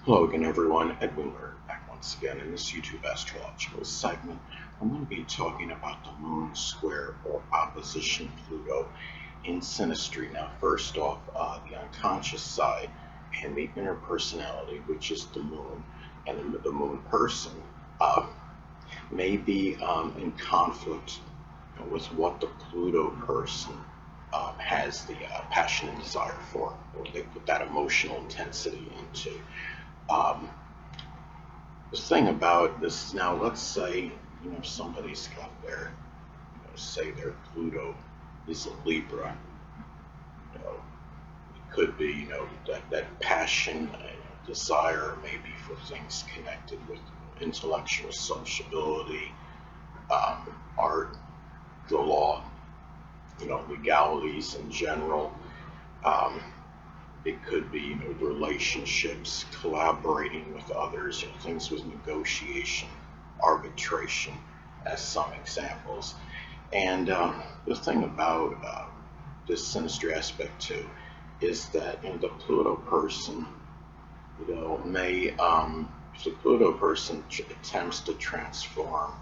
Hello again, everyone. Edwin Learnard back once again in this YouTube astrological segment. I'm going to be talking about the moon square or opposition Pluto in Synastry. Now, first off, the unconscious side and the inner personality, which is the moon, and the moon person may be in conflict with what the Pluto person has the passion and desire for, or they put that emotional intensity into. Um, the thing about this now, let's say somebody's got their, say their Pluto is a Libra. It could be that passion and desire maybe for things connected with intellectual sociability, art, the law, legalities in general. Um, It could be relationships, collaborating with others, things with negotiation, arbitration, as some examples. And the thing about this Synastry aspect too is that the Pluto person, may if the Pluto person attempts to transform,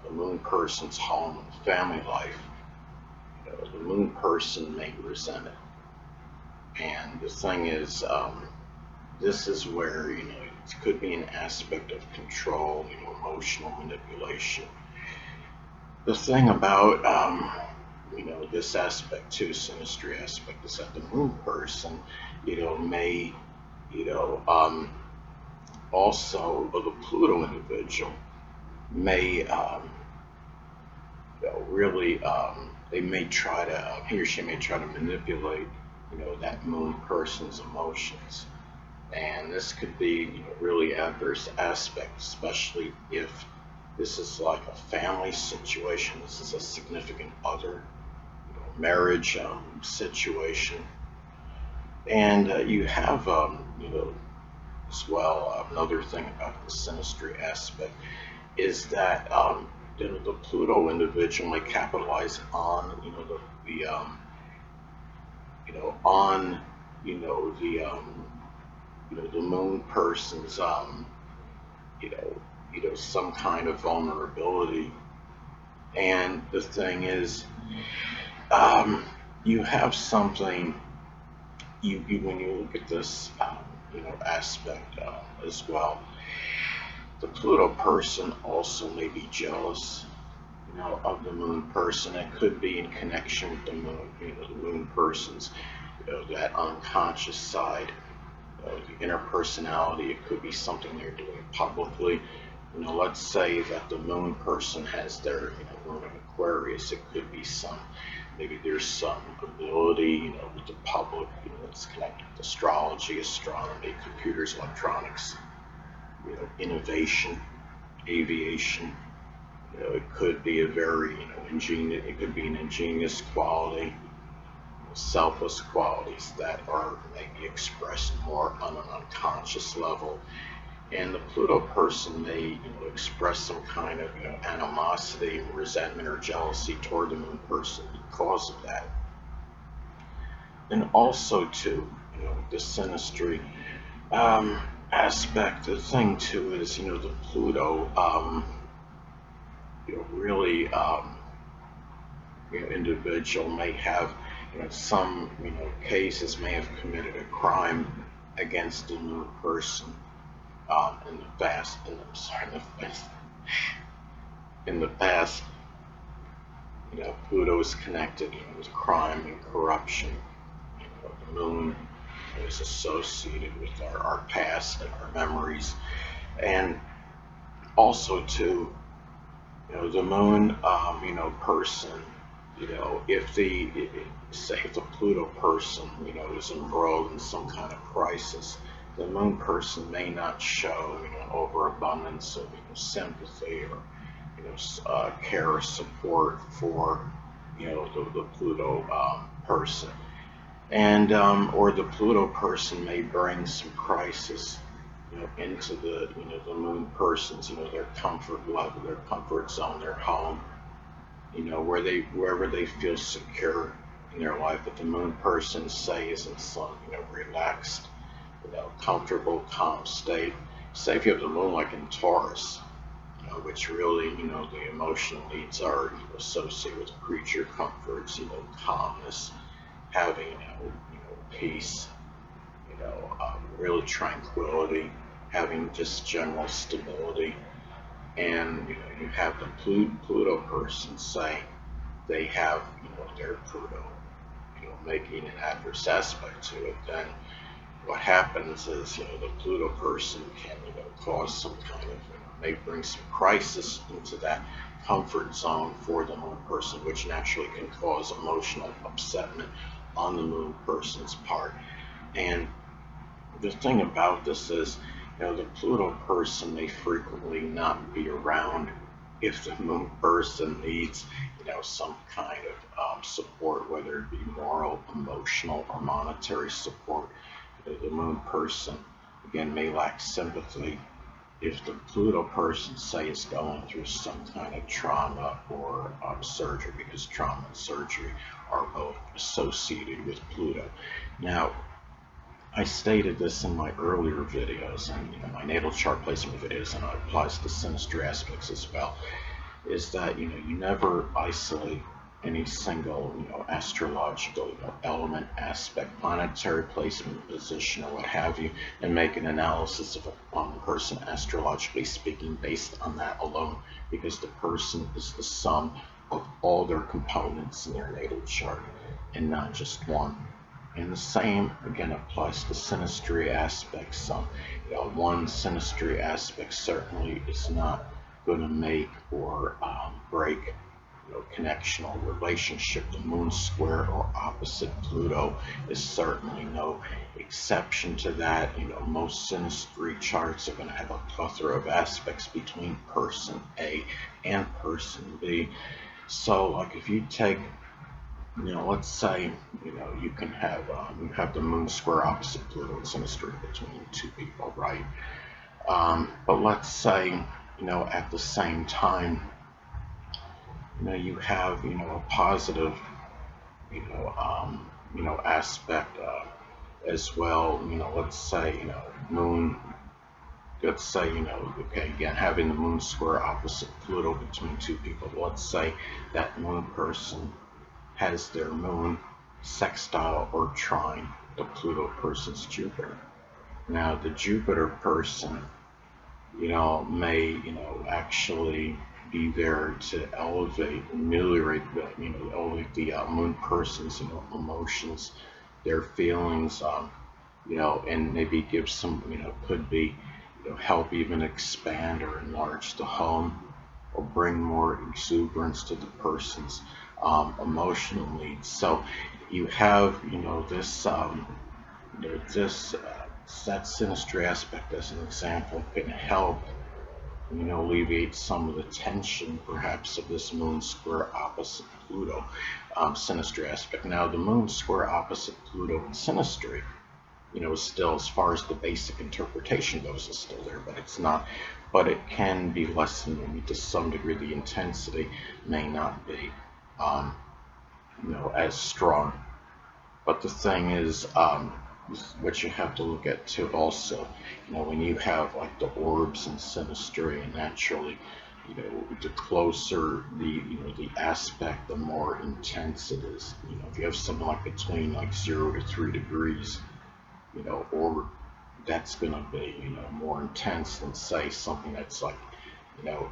the Moon person's home and family life, the Moon person may resent it. And the thing is, this is where, it could be an aspect of control, emotional manipulation. The thing about, this aspect too, Synastry aspect, is that the moon person, may, also, or the Pluto individual may, really, they may try to, he or she may try to manipulate that moon person's emotions. And this could be really adverse aspect, especially if this is like a family situation, this is a significant other, marriage situation. And you have, as well, another thing about the Synastry aspect is that the Pluto individual may capitalize on, on the moon person's some kind of vulnerability. And the thing is, you have something, you when you look at this aspect as well, the Pluto person also may be jealous of the moon person. It could be in connection with the moon, the moon person's, that unconscious side, the inner personality. It could be something they're doing publicly. Let's say that the moon person has their, moon in Aquarius. It could be maybe there's some ability, with the public, that's connected with astrology, astronomy, computers, electronics, innovation, aviation. It could be a very, ingenious. It could be an ingenious quality, selfless qualities that are maybe expressed more on an unconscious level. And the Pluto person may, express some kind of, animosity, resentment, or jealousy toward the moon person because of that. And also, too, the Synastry aspect. The thing too is, the Pluto, really, individual may have, some, cases may have committed a crime against the moon person in the past. In the past, Pluto is connected with crime and corruption. The moon is associated with our past and our memories, and also too, the moon, person, if say if the Pluto person, is embroiled in some kind of crisis, the moon person may not show, an overabundance of sympathy or, care or support for, the Pluto person, and or the Pluto person may bring some crisis, into the, the moon person's, their comfort level, their comfort zone, their home, wherever they feel secure in their life. But the moon person, say, isn't so, relaxed comfortable, calm state. Say if you have the moon like in Taurus, which really, the emotional needs are associated with creature comforts, calmness, having, peace, really tranquility, having just general stability. And, you have the Pluto person say they have, their Pluto, making an adverse aspect to it. Then what happens is, the Pluto person can, cause some kind of, may bring some crisis into that comfort zone for the moon person, which naturally can cause emotional upsetment on the moon person's part. And the thing about this is, the Pluto person may frequently not be around if the moon person needs, some kind of support, whether it be moral, emotional, or monetary support. The moon person, again, may lack sympathy if the Pluto person, say, is going through some kind of trauma or surgery, because trauma and surgery are both associated with Pluto. Now, I stated this in my earlier videos and my natal chart placement videos, and it applies to Synastry aspects as well, is that you never isolate any single astrological element, aspect, planetary placement, position, or what have you, and make an analysis of a person astrologically speaking based on that alone, because the person is the sum of all their components in their natal chart and not just one. And the same, again, applies to Synastry aspects. One Synastry aspect certainly is not going to make or break connection or relationship. The moon square or opposite Pluto is certainly no exception to that. Most Synastry charts are going to have a plethora of aspects between person A and person B. So, like, if you take, let's say, you can have you have the moon square opposite Pluto and Synastry between two people, right? But let's say, at the same time, you have, a positive, aspect as well. Let's say, moon. Let's say, okay, again, having the moon square opposite Pluto between two people. Let's say that moon person has their moon sextile or trine the Pluto person's Jupiter. Now, the Jupiter person, may, actually be there to elevate, ameliorate elevate the moon person's, emotions, their feelings, and maybe give some, could be, help even expand or enlarge the home, or bring more exuberance to the person's emotional needs. So you have, this that Synastry aspect as an example can help, alleviate some of the tension perhaps of this moon square opposite Pluto Synastry aspect. Now, the moon square opposite Pluto in Synastry, is still, as far as the basic interpretation goes, is still there, but it's not, but it can be lessened. Maybe to some degree the intensity may not be, as strong. But the thing is, what you have to look at too also, when you have like the orbs and Synastry, and naturally, the closer the, the aspect, the more intense it is. If you have something like between like 0 to 3 degrees, orb, that's going to be, more intense than, say, something that's like,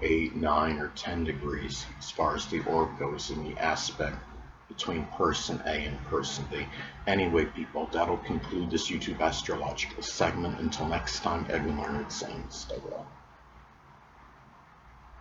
8, 9, or 10 degrees as far as the orb goes in the aspect between person A and person B. Anyway, people, that'll conclude this YouTube astrological segment. Until next time, Edwin Learnard saying stay well.